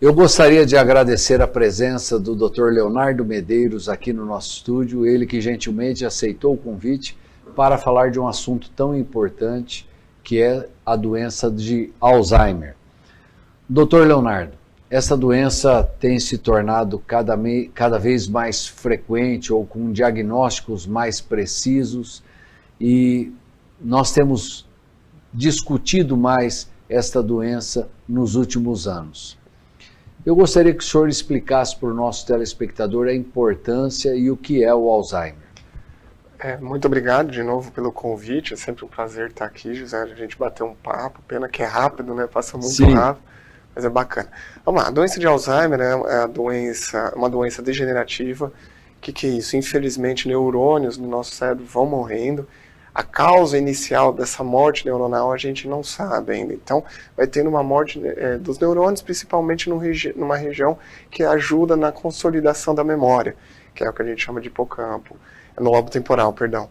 Eu gostaria de agradecer a presença do Dr. Leonardo Medeiros aqui no nosso estúdio, ele que gentilmente aceitou o convite para falar de um assunto tão importante que é a doença de Alzheimer. Dr. Leonardo, essa doença tem se tornado cada vez mais frequente ou com diagnósticos mais precisos e nós temos discutido mais esta doença nos últimos anos. Eu gostaria que o senhor explicasse para o nosso telespectador a importância e o que é o Alzheimer. Muito obrigado de novo pelo convite, é sempre um prazer estar aqui, José, a gente bater um papo, pena que é rápido, né? Passa muito Sim. rápido, mas é bacana. Vamos lá, a doença de Alzheimer é uma doença degenerativa. O que é isso? Infelizmente, neurônios no nosso cérebro vão morrendo. A causa inicial dessa morte neuronal a gente não sabe ainda. Então, vai tendo uma morte dos neurônios, principalmente numa região que ajuda na consolidação da memória, que é o que a gente chama de hipocampo, no lobo temporal, perdão.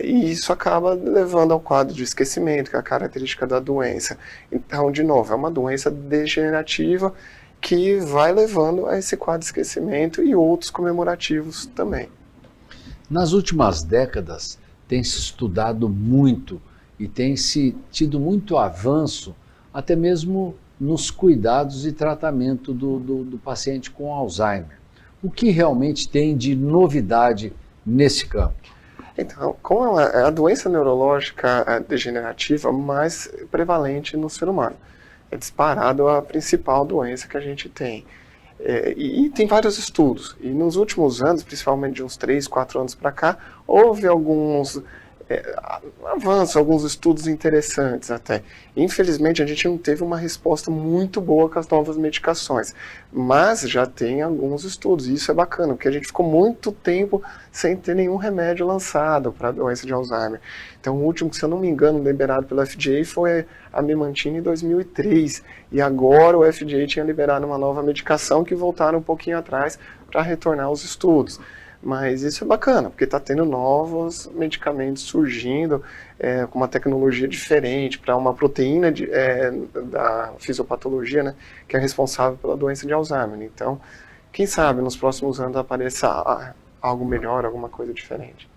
E isso acaba levando ao quadro de esquecimento, que é a característica da doença. Então, de novo, é uma doença degenerativa que vai levando a esse quadro de esquecimento e outros comemorativos também. Nas últimas décadas, tem se estudado muito e tem se tido muito avanço, até mesmo nos cuidados e tratamento do paciente com Alzheimer. O que realmente tem de novidade nesse campo? Então, como é a doença neurológica degenerativa mais prevalente no ser humano, é disparado a principal doença que a gente tem. E tem vários estudos, e nos últimos anos, principalmente de uns 3, 4 anos para cá, houve alguns avanços, alguns estudos interessantes até. Infelizmente, a gente não teve uma resposta muito boa com as novas medicações, mas já tem alguns estudos, e isso é bacana, porque a gente ficou muito tempo sem ter nenhum remédio lançado para a doença de Alzheimer. Então, o último, se eu não me engano, liberado pela FDA foi a memantina em 2003, e agora o FDA tinha liberado uma nova medicação que voltaram um pouquinho atrás para retornar os estudos. Mas isso é bacana, porque está tendo novos medicamentos surgindo com uma tecnologia diferente para uma proteína da fisiopatologia, né, que é responsável pela doença de Alzheimer. Então, quem sabe nos próximos anos apareça algo melhor, alguma coisa diferente.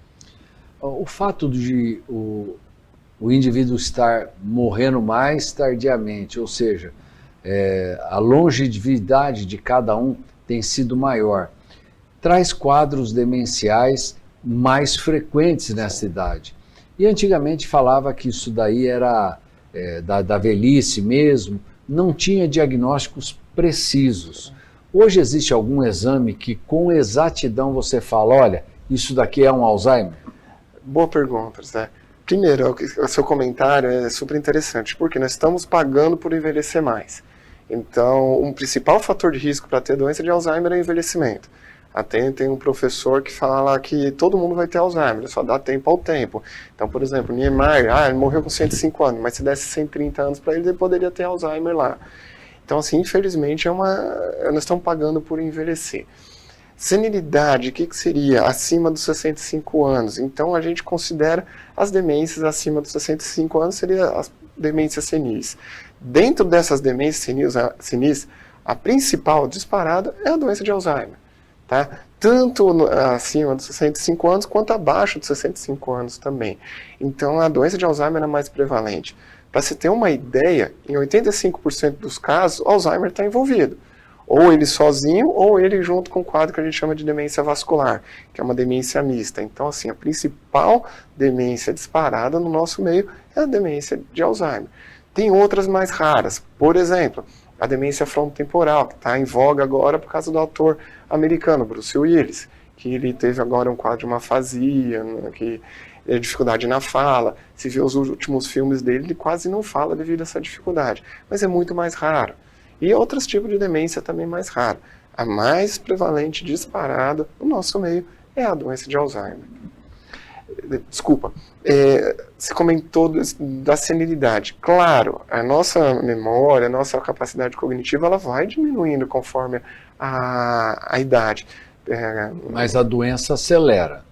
O fato de o indivíduo estar morrendo mais tardiamente, ou seja, a longevidade de cada um tem sido maior, traz quadros demenciais mais frequentes nessa idade. E antigamente falava que isso daí era da velhice mesmo, não tinha diagnósticos precisos. Hoje existe algum exame que com exatidão você fala, olha, isso daqui é um Alzheimer? Boa pergunta, Zé. Primeiro, o seu comentário é super interessante, porque nós estamos pagando por envelhecer mais. Então, um principal fator de risco para ter doença de Alzheimer é o envelhecimento. Até tem um professor que fala que todo mundo vai ter Alzheimer, só dá tempo ao tempo. Então, por exemplo, Niemeyer, ele morreu com 105 anos, mas se desse 130 anos para ele poderia ter Alzheimer lá. Então, assim, infelizmente, nós estamos pagando por envelhecer. Senilidade, o que seria? Acima dos 65 anos. Então, a gente considera as demências acima dos 65 anos, seria as demências senis. Dentro dessas demências senis, a principal disparada é a doença de Alzheimer. Tá? Tanto acima dos 65 anos quanto abaixo dos 65 anos também. Então a doença de Alzheimer é mais prevalente. Para se ter uma ideia, em 85% dos casos, o Alzheimer está envolvido. Ou ele sozinho, ou ele junto com o quadro que a gente chama de demência vascular, que é uma demência mista. Então, assim, a principal demência disparada no nosso meio é a demência de Alzheimer. Tem outras mais raras, por exemplo, a demência frontotemporal, que está em voga agora por causa do ator americano, Bruce Willis, que ele teve agora um quadro de uma afasia, que dificuldade na fala. Se vê os últimos filmes dele, ele quase não fala devido a essa dificuldade, mas é muito mais raro. E outros tipos de demência também mais raro. A mais prevalente, disparada no nosso meio, é a doença de Alzheimer. Desculpa, você comentou da senilidade. Claro, a nossa memória, a nossa capacidade cognitiva, ela vai diminuindo conforme a idade. Mas a doença acelera.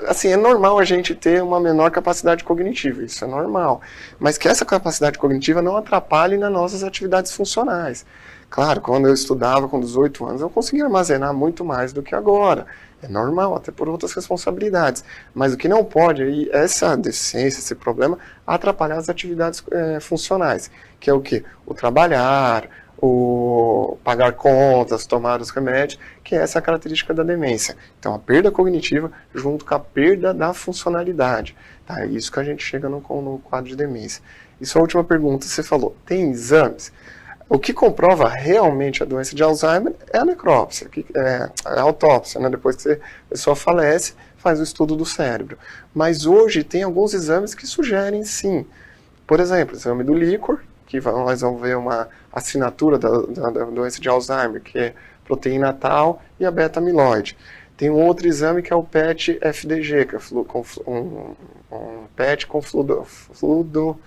Assim, é normal a gente ter uma menor capacidade cognitiva, isso é normal. Mas que essa capacidade cognitiva não atrapalhe nas nossas atividades funcionais. Claro, quando eu estudava com 18 anos, eu conseguia armazenar muito mais do que agora. É normal, até por outras responsabilidades. Mas o que não pode é essa deficiência, esse problema, atrapalhar as atividades funcionais. Que é o quê? O trabalhar, o pagar contas, tomar os remédios, que é essa característica da demência. Então, a perda cognitiva junto com a perda da funcionalidade. Tá? É isso que a gente chega no quadro de demência. E sua última pergunta, você falou, tem exames? O que comprova realmente a doença de Alzheimer é a necrópsia, a autópsia, né? Depois que a pessoa falece, faz o estudo do cérebro. Mas hoje tem alguns exames que sugerem sim. Por exemplo, o exame do líquor, que nós vamos ver uma assinatura da doença de Alzheimer, que é proteína tal e a beta-amiloide. Tem um outro exame que é o PET-FDG, que é um PET com fluido,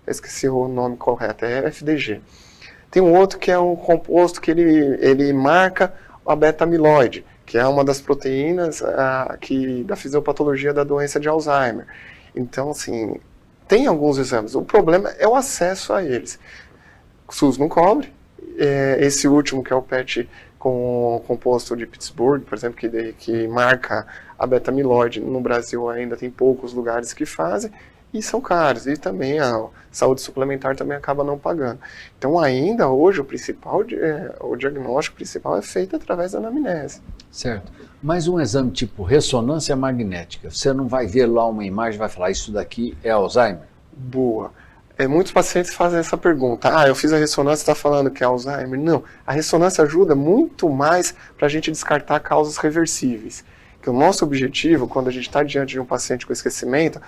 esqueci o nome correto, é FDG. Tem um outro que é um composto que ele marca a beta-amiloide, que é uma das proteínas da fisiopatologia da doença de Alzheimer. Então, assim, tem alguns exames. O problema é o acesso a eles. O SUS não cobre. Esse último, que é o PET com o composto de Pittsburgh, por exemplo, que marca a beta-amiloide, no Brasil ainda tem poucos lugares que fazem, e são caros, e também a saúde suplementar também acaba não pagando. Então ainda hoje o diagnóstico principal é feito através da anamnese. Certo. Mas um exame tipo ressonância magnética, você não vai ver lá uma imagem e vai falar, isso daqui é Alzheimer? Boa. Muitos pacientes fazem essa pergunta, eu fiz a ressonância, está falando que é Alzheimer? Não, a ressonância ajuda muito mais para a gente descartar causas reversíveis. Que o nosso objetivo, quando a gente está diante de um paciente com esquecimento,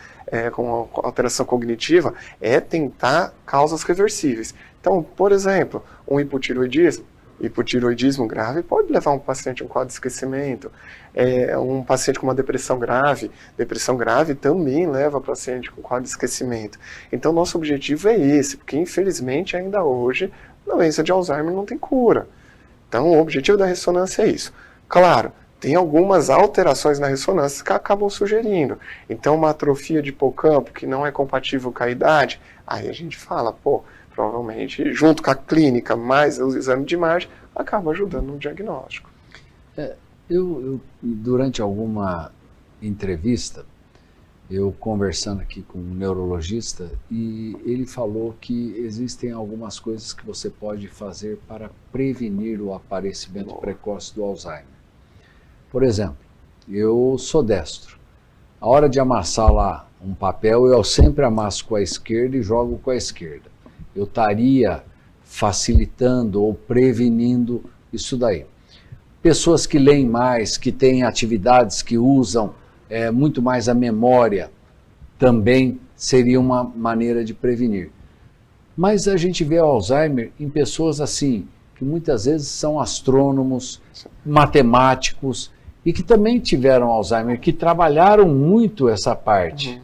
com alteração cognitiva, é tentar causas reversíveis. Então, por exemplo, um hipotireoidismo grave pode levar um paciente a um quadro de esquecimento. Um paciente com uma depressão grave também leva o paciente com quadro de esquecimento. Então, nosso objetivo é esse, porque infelizmente ainda hoje a doença de Alzheimer não tem cura. Então, o objetivo da ressonância é isso. Claro, tem algumas alterações na ressonância que acabam sugerindo. Então, uma atrofia de hipocampo que não é compatível com a idade, aí a gente fala, provavelmente, junto com a clínica, mais o exame de imagem, acaba ajudando no diagnóstico. Eu, durante alguma entrevista, eu conversando aqui com um neurologista, e ele falou que existem algumas coisas que você pode fazer para prevenir o aparecimento precoce do Alzheimer. Por exemplo, eu sou destro. A hora de amassar lá um papel, eu sempre amasso com a esquerda e jogo com a esquerda. Eu estaria facilitando ou prevenindo isso daí. Pessoas que leem mais, que têm atividades que usam muito mais a memória, também seria uma maneira de prevenir. Mas a gente vê o Alzheimer em pessoas assim, que muitas vezes são astrônomos, matemáticos, e que também tiveram Alzheimer, que trabalharam muito essa parte.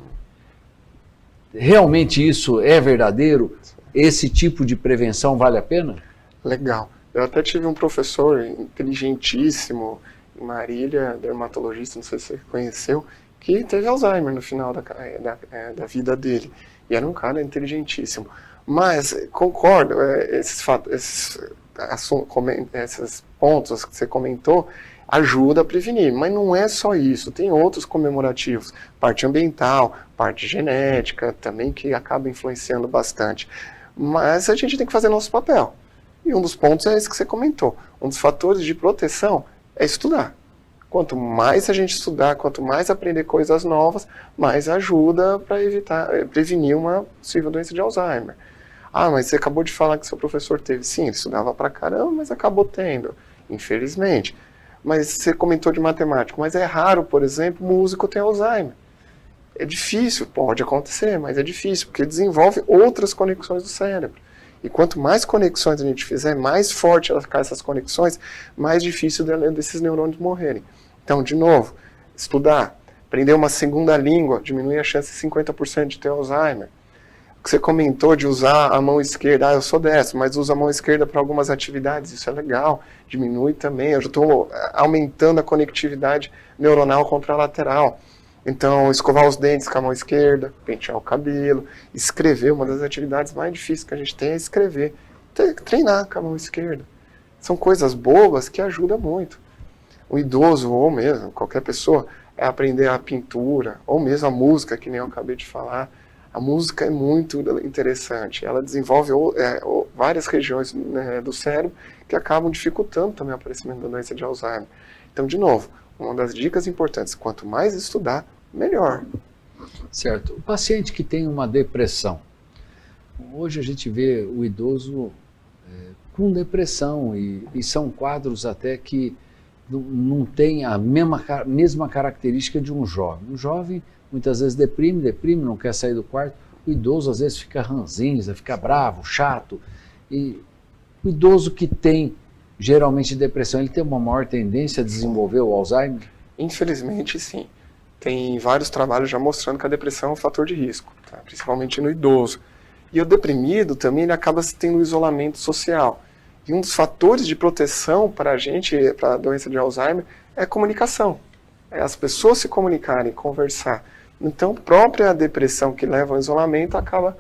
Realmente isso é verdadeiro? Esse tipo de prevenção vale a pena? Legal. Eu até tive um professor inteligentíssimo em Marília, dermatologista, não sei se você conheceu, que teve Alzheimer no final da vida dele. E era um cara inteligentíssimo. Mas, concordo, esses pontos que você comentou, ajuda a prevenir, mas não é só isso, tem outros comemorativos, parte ambiental, parte genética, também que acaba influenciando bastante. Mas a gente tem que fazer nosso papel. E um dos pontos é esse que você comentou. Um dos fatores de proteção é estudar. Quanto mais a gente estudar, quanto mais aprender coisas novas, mais ajuda para prevenir uma possível doença de Alzheimer. Mas você acabou de falar que seu professor teve. Sim, ele estudava pra caramba, mas acabou tendo, infelizmente. Mas você comentou de matemática, mas é raro, por exemplo, músico ter Alzheimer. É difícil, pode acontecer, mas é difícil, porque desenvolve outras conexões do cérebro. E quanto mais conexões a gente fizer, mais forte elas ficar essas conexões, mais difícil desses neurônios morrerem. Então, de novo, estudar, aprender uma segunda língua, diminui a chance de 50% de ter Alzheimer. que você comentou de usar a mão esquerda, eu sou destro, mas uso a mão esquerda para algumas atividades, isso é legal, diminui também, eu já estou aumentando a conectividade neuronal contralateral. Então, escovar os dentes com a mão esquerda, pentear o cabelo, escrever, uma das atividades mais difíceis que a gente tem é escrever. Treinar com a mão esquerda. São coisas bobas que ajudam muito. O idoso, ou mesmo qualquer pessoa, é aprender a pintura, ou mesmo a música, que nem eu acabei de falar. A música é muito interessante. Ela desenvolve várias regiões, né, do cérebro que acabam dificultando também o aparecimento da doença de Alzheimer. Então, de novo, uma das dicas importantes, quanto mais estudar, melhor. Certo. O paciente que tem uma depressão, hoje a gente vê o idoso com depressão e são quadros até que não tem a mesma característica de um jovem. Um jovem muitas vezes deprime, não quer sair do quarto. O idoso às vezes fica ranzinza, fica bravo, chato. E o idoso que tem geralmente depressão, ele tem uma maior tendência a desenvolver o Alzheimer? Infelizmente, sim. Tem vários trabalhos já mostrando que a depressão é um fator de risco, tá? Principalmente no idoso. E o deprimido também ele acaba tendo um isolamento social. E um dos fatores de proteção para a gente, para a doença de Alzheimer, é a comunicação. É as pessoas se comunicarem, conversar. Então, a própria depressão que leva ao isolamento acaba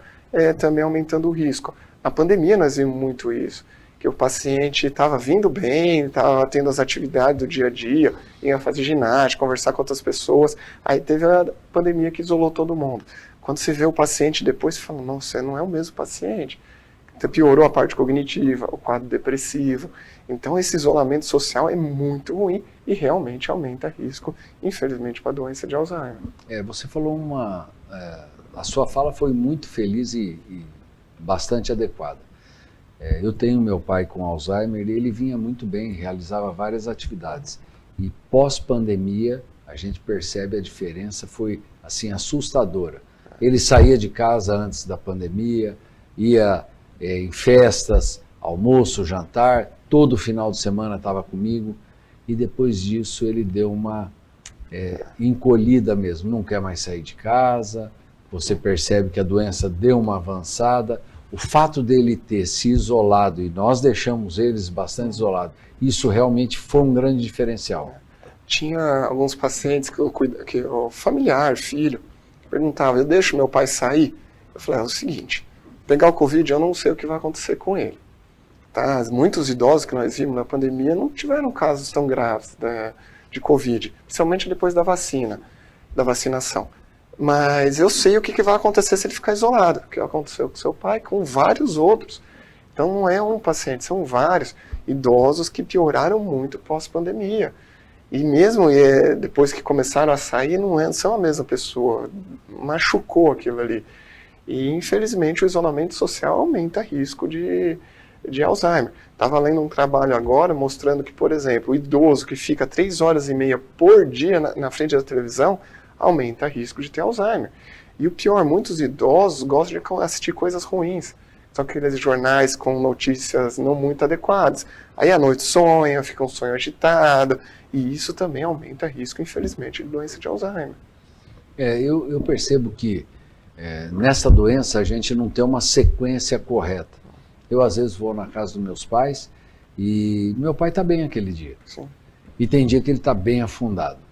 também aumentando o risco. Na pandemia nós vimos muito isso, que o paciente estava vindo bem, estava tendo as atividades do dia a dia, ia fazer ginástica, conversar com outras pessoas, aí teve a pandemia que isolou todo mundo. Quando você vê o paciente depois, você fala, nossa, não é o mesmo paciente. Então, piorou a parte cognitiva, o quadro depressivo. Então, esse isolamento social é muito ruim e realmente aumenta risco, infelizmente, para a doença de Alzheimer. Você falou a sua fala foi muito feliz e bastante adequada. Eu tenho meu pai com Alzheimer e ele vinha muito bem, realizava várias atividades. E pós-pandemia, a gente percebe a diferença, foi assim, assustadora. Ele saía de casa antes da pandemia, ia em festas, almoço, jantar, todo final de semana estava comigo. E depois disso ele deu uma encolhida mesmo, não quer mais sair de casa, você percebe que a doença deu uma avançada. O fato dele ter se isolado, e nós deixamos eles bastante isolados, isso realmente foi um grande diferencial. Tinha alguns pacientes que o familiar, filho, perguntava, eu deixo meu pai sair? Eu falei, é o seguinte, pegar o Covid, eu não sei o que vai acontecer com ele. Tá? Muitos idosos que nós vimos na pandemia não tiveram casos tão graves, né, de Covid, principalmente depois da vacinação. Mas eu sei o que vai acontecer se ele ficar isolado, o que aconteceu com seu pai, com vários outros. Então não é um paciente, são vários idosos que pioraram muito pós-pandemia. E mesmo depois que começaram a sair, não são a mesma pessoa, machucou aquilo ali. E infelizmente o isolamento social aumenta o risco de Alzheimer. Estava lendo um trabalho agora mostrando que, por exemplo, o idoso que fica 3 horas e meia por dia na frente da televisão, aumenta o risco de ter Alzheimer. E o pior, muitos idosos gostam de assistir coisas ruins. São aqueles jornais com notícias não muito adequadas. Aí à noite sonha, fica um sonho agitado, e isso também aumenta o risco, infelizmente, de doença de Alzheimer. Eu percebo que nessa doença a gente não tem uma sequência correta. Eu às vezes vou na casa dos meus pais e meu pai está bem aquele dia. Sim. E tem dia que ele está bem afundado.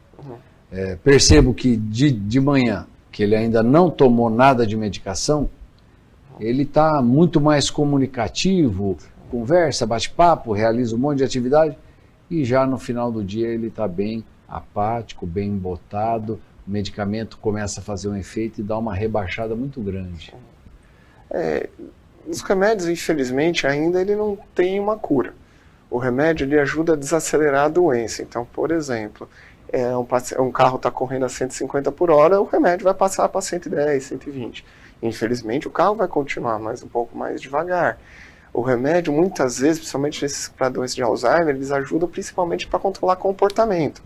Percebo que de manhã, que ele ainda não tomou nada de medicação, ele está muito mais comunicativo, conversa, bate papo, realiza um monte de atividade, e já no final do dia ele está bem apático, bem embotado, o medicamento começa a fazer um efeito e dá uma rebaixada muito grande. Os remédios, infelizmente, ainda ele não tem uma cura. O remédio ele ajuda a desacelerar a doença. Então, por exemplo, um carro está correndo a 150 por hora, o remédio vai passar para 110, 120. Infelizmente, o carro vai continuar um pouco mais devagar. O remédio, muitas vezes, principalmente para doença de Alzheimer, eles ajudam principalmente para controlar comportamento.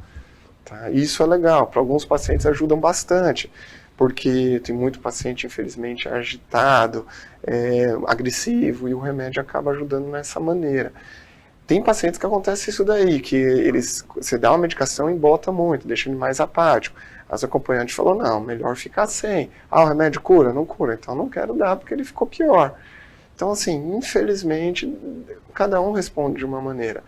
Tá? Isso é legal, para alguns pacientes ajudam bastante, porque tem muito paciente, infelizmente, agitado, agressivo, e o remédio acaba ajudando nessa maneira. Tem pacientes que acontece isso daí, que você dá uma medicação e bota muito, deixa ele mais apático. As acompanhantes falou, não, melhor ficar sem. Ah, o remédio cura? Não cura, então não quero dar porque ele ficou pior. Então, assim, infelizmente, cada um responde de uma maneira.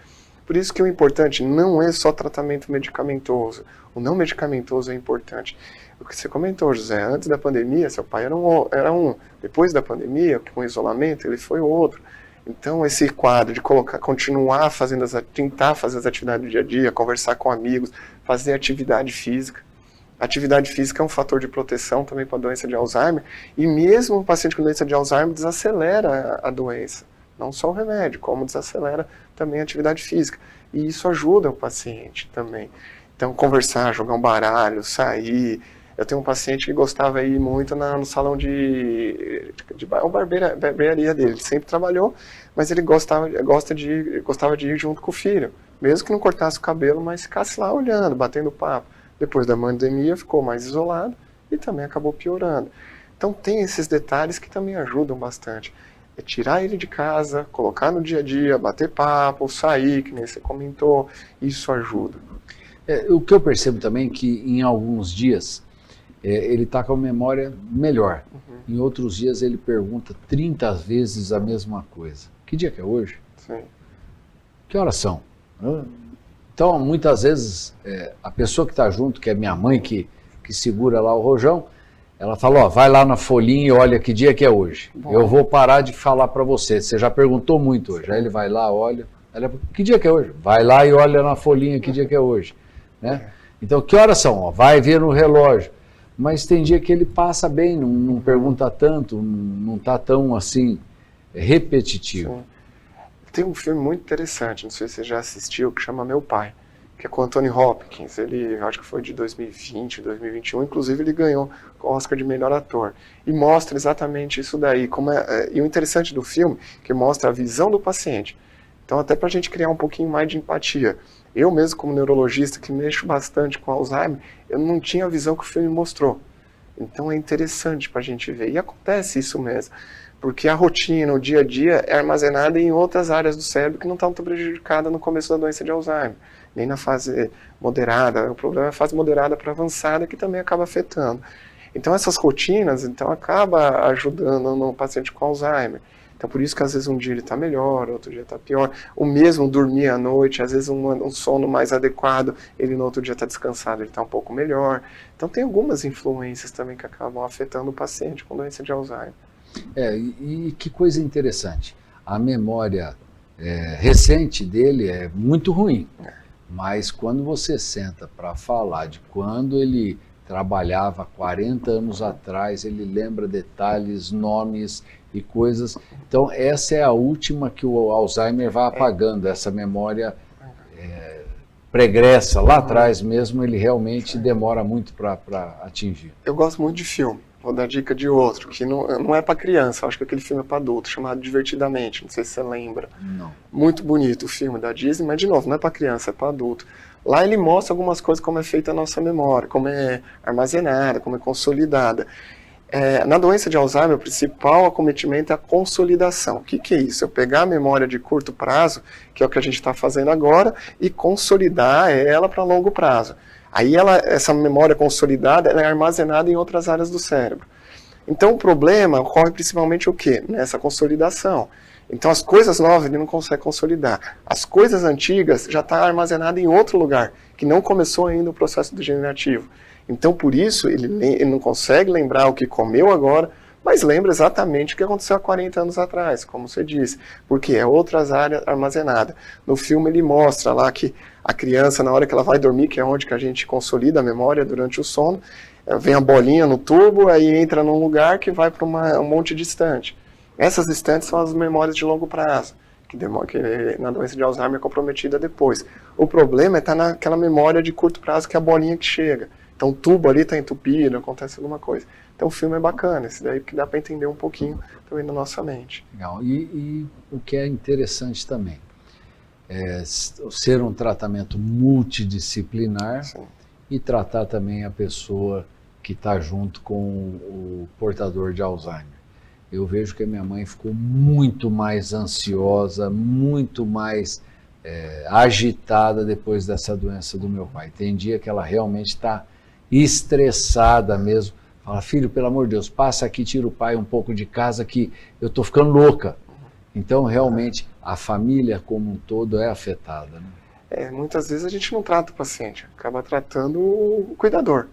Por isso que o importante não é só tratamento medicamentoso. O não medicamentoso é importante. O que você comentou, José, antes da pandemia, seu pai era um. Depois da pandemia, com o isolamento, ele foi outro. Então, esse quadro de continuar fazendo tentar fazer as atividades do dia a dia, conversar com amigos, fazer atividade física. Atividade física é um fator de proteção também para a doença de Alzheimer, e mesmo um paciente com doença de Alzheimer desacelera a doença. Não só o remédio, como desacelera também a atividade física. E isso ajuda o paciente também. Então, conversar, jogar um baralho, sair. Eu tenho um paciente que gostava de ir muito no salão de barbearia dele. Ele sempre trabalhou, mas ele gostava de ir junto com o filho. Mesmo que não cortasse o cabelo, mas ficasse lá olhando, batendo papo. Depois da pandemia ficou mais isolado e também acabou piorando. Então tem esses detalhes que também ajudam bastante. É tirar ele de casa, colocar no dia a dia, bater papo, sair, que nem você comentou, isso ajuda. O que eu percebo também é que em alguns dias ele está com a memória melhor. Uhum. Em outros dias ele pergunta 30 vezes a mesma coisa. Que dia que é hoje? Sim. Que horas são? Então, muitas vezes, a pessoa que está junto, que é minha mãe, que segura lá o rojão, ela fala, vai lá na folhinha e olha que dia que é hoje. Bom. Eu vou parar de falar para você, você já perguntou muito hoje. Aí ele vai lá, olha, que dia que é hoje? Vai lá e olha na folhinha que dia que é hoje. Né? Então, que horas são? Vai ver no relógio. Mas tem dia que ele passa bem, não pergunta tanto, não está tão assim, repetitivo. Sim. Tem um filme muito interessante, não sei se você já assistiu, que chama Meu Pai, que é com Anthony Hopkins. Ele, acho que foi de 2020, 2021, inclusive ele ganhou o Oscar de melhor ator. E mostra exatamente isso daí. E o interessante do filme é que mostra a visão do paciente. Então, até para a gente criar um pouquinho mais de empatia. Eu mesmo, como neurologista, que mexo bastante com Alzheimer, eu não tinha a visão que o filme mostrou. Então é interessante para a gente ver. E acontece isso mesmo. Porque a rotina, o dia a dia é armazenada em outras áreas do cérebro que não estão tão prejudicadas no começo da doença de Alzheimer, nem na fase moderada. O problema é a fase moderada para avançada, que também acaba afetando. Então essas rotinas acaba ajudando no paciente com Alzheimer. Então por isso que às vezes um dia ele está melhor, outro dia está pior. O mesmo dormir à noite, às vezes um sono mais adequado, ele no outro dia está descansado, ele está um pouco melhor. Então tem algumas influências também que acabam afetando o paciente com doença de Alzheimer. E que coisa interessante, a memória recente dele é muito ruim, mas quando você senta para falar de quando ele trabalhava 40 anos atrás, ele lembra detalhes, nomes e coisas. Então essa é a última que o Alzheimer vai apagando, essa memória pregressa, lá atrás mesmo, ele realmente demora muito para atingir. Eu gosto muito de filme. Vou dar dica de outro, que não é para criança, acho que aquele filme é para adulto, chamado Divertidamente, não sei se você lembra. Não. Muito bonito o filme da Disney, mas de novo, não é para criança, é para adulto. Lá ele mostra algumas coisas, como é feita a nossa memória, como é armazenada, como é consolidada. Na doença de Alzheimer, o principal acometimento é a consolidação. O que é isso? Eu pegar a memória de curto prazo, que é o que a gente está fazendo agora, e consolidar ela para longo prazo. Aí essa memória consolidada ela é armazenada em outras áreas do cérebro. Então o problema ocorre principalmente o quê? Nessa consolidação. Então as coisas novas ele não consegue consolidar. As coisas antigas já estão armazenadas em outro lugar, que não começou ainda o processo degenerativo. Então por isso ele não consegue lembrar o que comeu agora, mas lembra exatamente o que aconteceu há 40 anos atrás, como você disse, porque é outras áreas armazenadas. No filme ele mostra lá que a criança, na hora que ela vai dormir, que é onde que a gente consolida a memória durante o sono, vem a bolinha no tubo, aí entra num lugar que vai para um monte distante. Essas distantes são as memórias de longo prazo, que na doença de Alzheimer é comprometida depois. O problema é estar naquela memória de curto prazo, que é a bolinha que chega. Então o tubo ali está entupido, acontece alguma coisa. Então o filme é bacana, esse daí, porque dá para entender um pouquinho também da nossa mente. Legal. E o que é interessante também, ser um tratamento multidisciplinar. Sim. E tratar também a pessoa que está junto com o portador de Alzheimer. Eu vejo que a minha mãe ficou muito mais ansiosa, muito mais agitada depois dessa doença do meu pai. Tem dia que ela realmente está estressada mesmo. Fala, filho, pelo amor de Deus, passa aqui, tira o pai um pouco de casa que eu estou ficando louca. Então, realmente, a família como um todo é afetada, né? Muitas vezes a gente não trata o paciente, acaba tratando o cuidador.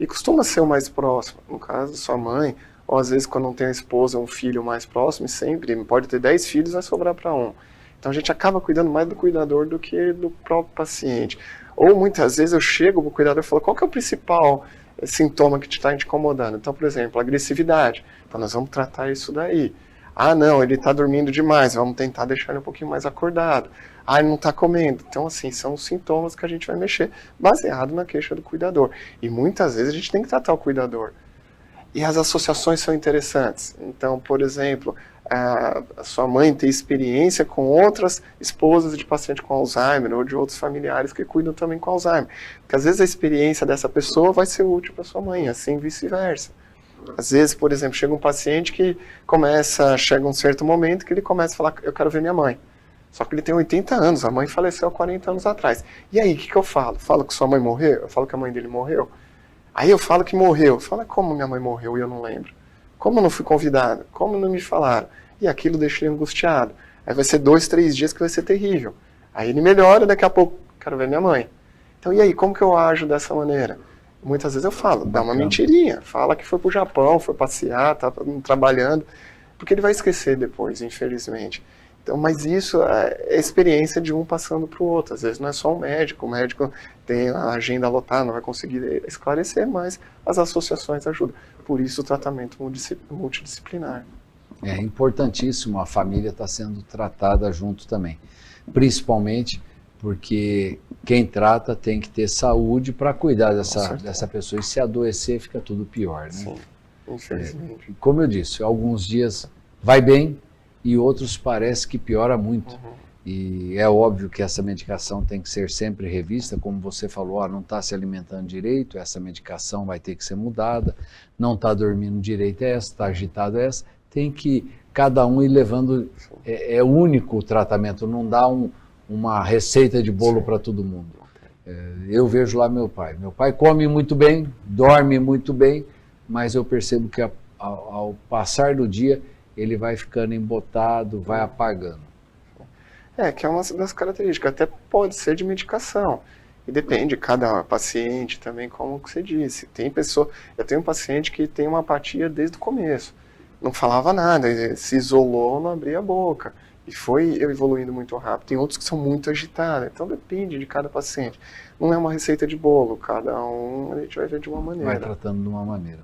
E costuma ser o mais próximo, no caso, sua mãe, ou às vezes quando não tem a esposa, um filho mais próximo, sempre, pode ter 10 filhos, vai sobrar para um. Então a gente acaba cuidando mais do cuidador do que do próprio paciente. Ou muitas vezes eu chego para o cuidador e falo, qual que é o principal sintoma que está te incomodando? Então, por exemplo, agressividade. Então nós vamos tratar isso daí. Ah, não, ele está dormindo demais, vamos tentar deixar ele um pouquinho mais acordado. Ah, ele não está comendo. Então, assim, são os sintomas que a gente vai mexer baseado na queixa do cuidador. E muitas vezes a gente tem que tratar o cuidador. E as associações são interessantes. Então, por exemplo, a sua mãe ter experiência com outras esposas de paciente com Alzheimer ou de outros familiares que cuidam também com Alzheimer. Porque às vezes a experiência dessa pessoa vai ser útil para sua mãe, assim vice-versa. Às vezes, por exemplo, chega um paciente que chega um certo momento que ele começa a falar, eu quero ver minha mãe. Só que ele tem 80 anos, a mãe faleceu há 40 anos atrás. E aí, o que eu falo? Falo que sua mãe morreu? Eu falo que a mãe dele morreu? Aí eu falo que morreu. Fala, como minha mãe morreu e eu não lembro? Como eu não fui convidado? Como não me falaram? E aquilo deixa ele angustiado. Aí vai ser 2, 3 dias que vai ser terrível. Aí ele melhora, daqui a pouco, quero ver minha mãe. Então, e aí, como que eu ajo dessa maneira? Muitas vezes eu falo, dá uma mentirinha. Fala que foi pro Japão, foi passear, tá trabalhando. Porque ele vai esquecer depois, infelizmente. Então, mas isso é a experiência de um passando para o outro. Às vezes não é só um médico, o médico tem a agenda lotada, não vai conseguir esclarecer, mas as associações ajudam. Por isso o tratamento multidisciplinar. É importantíssimo a família estar sendo tratada junto também. Principalmente porque quem trata tem que ter saúde para cuidar dessa pessoa. E se adoecer, fica tudo pior, né? Sim, infelizmente. Como eu disse, alguns dias vai bem, e outros parece que piora muito. E é óbvio que essa medicação tem que ser sempre revista, como você falou, não está se alimentando direito, essa medicação vai ter que ser mudada, não está dormindo direito essa, está agitado essa, tem que cada um ir levando, é único o tratamento, não dá uma receita de bolo para todo mundo. Eu vejo lá meu pai come muito bem, dorme muito bem, mas eu percebo que ao passar do dia, ele vai ficando embotado, vai apagando. Que é uma das características, até pode ser de medicação. E depende de cada paciente também, como você disse. Eu tenho um paciente que tem uma apatia desde o começo. Não falava nada, ele se isolou, não abria a boca. E foi evoluindo muito rápido. Tem outros que são muito agitados, então depende de cada paciente. Não é uma receita de bolo, cada um a gente vai ver de uma maneira. Vai tratando de uma maneira.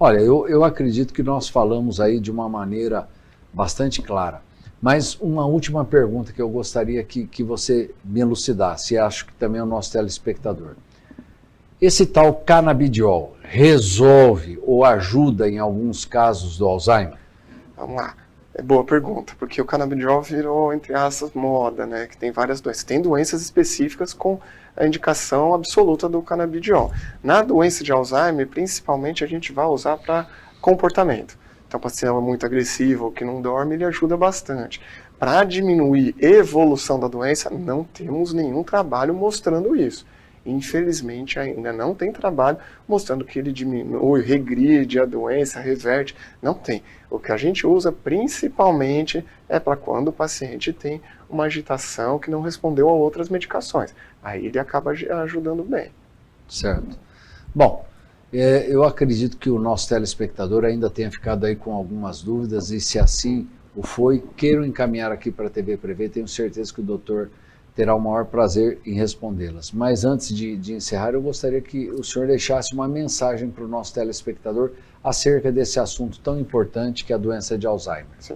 Olha, eu acredito que nós falamos aí de uma maneira bastante clara, mas uma última pergunta que eu gostaria que você me elucidasse, e acho que também o nosso telespectador. Esse tal canabidiol resolve ou ajuda em alguns casos do Alzheimer? Vamos lá. É boa pergunta, porque o canabidiol virou, entre aspas, moda, né? Que tem várias doenças. Tem doenças específicas com a indicação absoluta do canabidiol. Na doença de Alzheimer, principalmente, a gente vai usar para comportamento. Então, paciente é muito agressivo ou que não dorme, ele ajuda bastante. Para diminuir a evolução da doença, não temos nenhum trabalho mostrando isso. Infelizmente, ainda não tem trabalho mostrando que ele diminui, regride a doença, reverte. Não tem. O que a gente usa principalmente é para quando o paciente tem uma agitação que não respondeu a outras medicações. Aí ele acaba ajudando bem. Certo. Bom, eu acredito que o nosso telespectador ainda tenha ficado aí com algumas dúvidas, e se assim o foi, quero encaminhar aqui para a TV Prevê, tenho certeza que o doutor terá o maior prazer em respondê-las. Mas antes de encerrar, eu gostaria que o senhor deixasse uma mensagem para o nosso telespectador acerca desse assunto tão importante que é a doença de Alzheimer. Sim.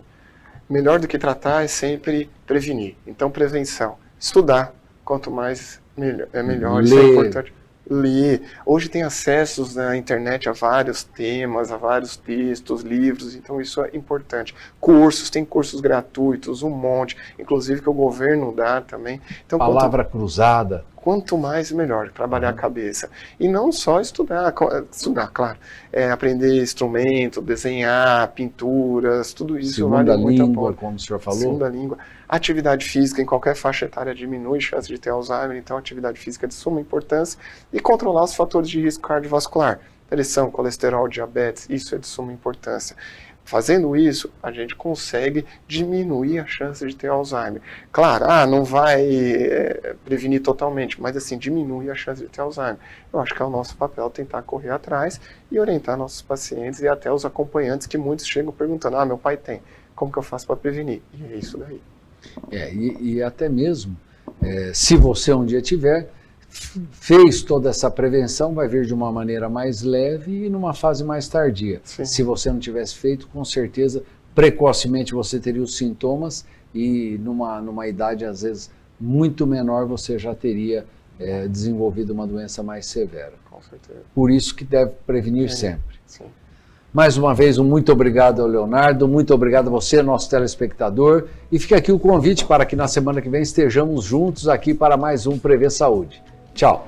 Melhor do que tratar é sempre prevenir. Então, prevenção. Estudar. Quanto mais, melhor. Isso é importante. Ler. Hoje tem acessos na internet a vários temas, a vários textos, livros, então isso é importante. Cursos, tem cursos gratuitos, um monte, inclusive que o governo dá também. Então, palavra cruzada. quanto mais melhor, trabalhar a cabeça. E não só estudar, claro, aprender instrumento, desenhar, pinturas, tudo isso Segunda vale muito a língua, pena. como o senhor falou. Segunda língua. Atividade física em qualquer faixa etária diminui a chance de ter Alzheimer, então atividade física é de suma importância. E controlar os fatores de risco cardiovascular, pressão, colesterol, diabetes, isso é de suma importância. Fazendo isso, a gente consegue diminuir a chance de ter Alzheimer. Claro, não vai prevenir totalmente, mas assim, diminui a chance de ter Alzheimer. Eu acho que é o nosso papel tentar correr atrás e orientar nossos pacientes e até os acompanhantes, que muitos chegam perguntando, meu pai tem, como que eu faço para prevenir? E é isso daí. E até mesmo, se você um dia tiver, fez toda essa prevenção, vai vir de uma maneira mais leve e numa fase mais tardia. Sim. Se você não tivesse feito, com certeza, precocemente você teria os sintomas e numa idade, às vezes, muito menor, você já teria desenvolvido uma doença mais severa. Com certeza. Por isso que deve prevenir sempre. Sim. Mais uma vez, um muito obrigado ao Leonardo, muito obrigado a você, nosso telespectador, e fica aqui o convite para que na semana que vem estejamos juntos aqui para mais um Prevê Saúde. Tchau!